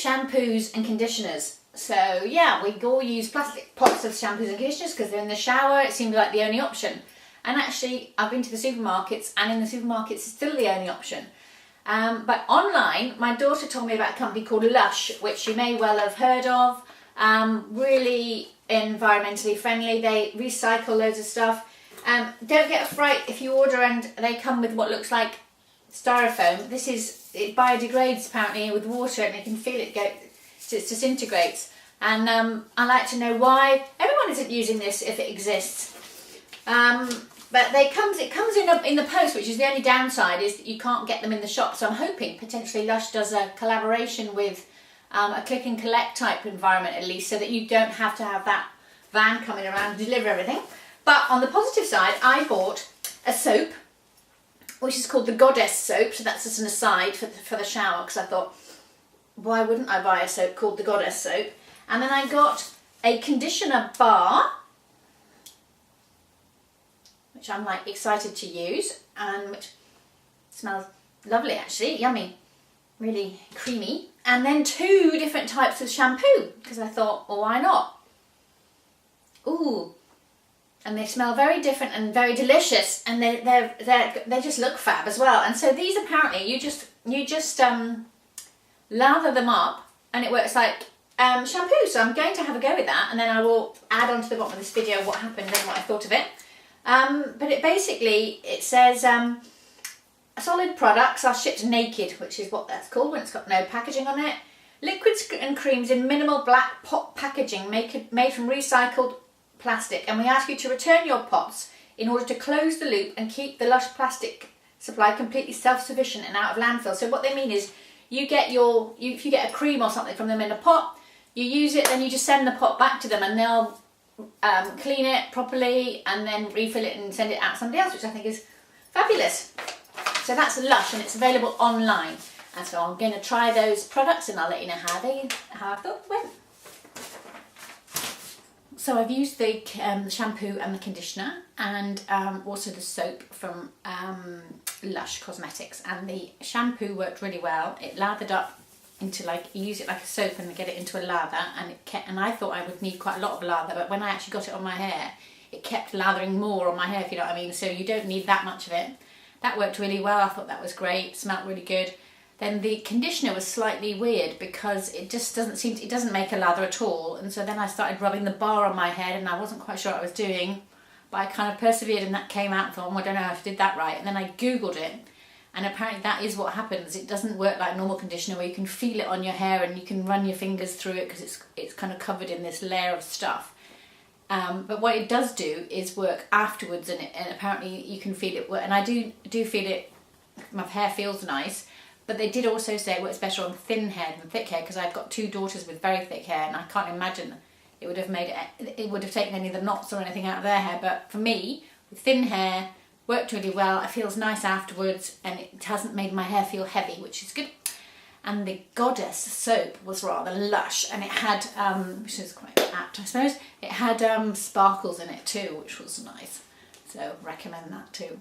shampoos and conditioners. So yeah, we all use plastic pots of shampoos and conditioners because they're in the shower. It seems like the only option. And actually, I've been to the supermarkets, and in the supermarkets it's still the only option. But online, my daughter told me about a company called Lush, which you may well have heard of. Really environmentally friendly. They recycle loads of stuff. Don't get a fright if you order and they come with what looks like styrofoam. It biodegrades apparently with water, and you can feel it it disintegrates. And I like to know why everyone isn't using this if it exists. But it comes in the post, which is the only downside, is that you can't get them in the shop. So I'm hoping potentially Lush does a collaboration with a click and collect type environment at least, so that you don't have to have that van coming around to deliver everything. But on the positive side, I bought a soap, which is called the Goddess soap. So that's just an aside for the shower, because I thought, why wouldn't I buy a soap called the Goddess soap? And then I got a conditioner bar, which I'm like excited to use, and which smells lovely actually, yummy, really creamy. And then 2 different types of shampoo, because I thought, well, why not? Ooh, and they smell very different and very delicious, and they just look fab as well. And so these apparently you just lather them up, and it works like shampoo. So I'm going to have a go with that, and then I will add on to the bottom of this video what happened and what I thought of it. But it says solid products are shipped naked, which is what that's called when it's got no packaging on it. Liquids and creams in minimal black pot packaging made from recycled plastic, and we ask you to return your pots in order to close the loop and keep the Lush plastic supply completely self-sufficient and out of landfill. So what they mean is if you get a cream or something from them in a pot, you use it, then you just send the pot back to them, and they'll clean it properly and then refill it and send it out to somebody else, which I think is fabulous. So that's Lush, and it's available online. And so I'm going to try those products, and I'll let you know how I thought it went. So I've used the shampoo and the conditioner, and also the soap from Lush Cosmetics. And the shampoo worked really well. It lathered up into, you use it like a soap and get it into a lather, and I thought I would need quite a lot of lather, but when I actually got it on my hair, it kept lathering more on my hair, if you know what I mean. So you don't need that much of it. That worked really well. I thought that was great. Smelled really good. Then the conditioner was slightly weird because it just doesn't make a lather at all. And so then I started rubbing the bar on my head, and I wasn't quite sure what I was doing, but I kind of persevered, and that came out and thought, I don't know if I did that right. And then I Googled it, and apparently that is what happens. It doesn't work like normal conditioner where you can feel it on your hair and you can run your fingers through it because it's kind of covered in this layer of stuff. But what it does do is work afterwards, and apparently you can feel it work. And I do feel it. My hair feels nice, but they did also say it works better on thin hair than thick hair, because I've got 2 daughters with very thick hair, and I can't imagine it would have taken any of the knots or anything out of their hair. But for me, with thin hair, worked really well. It feels nice afterwards, and it hasn't made my hair feel heavy, which is good. And the Goddess soap was rather lush, and it had, which is quite apt I suppose, it had sparkles in it too, which was nice. So recommend that too.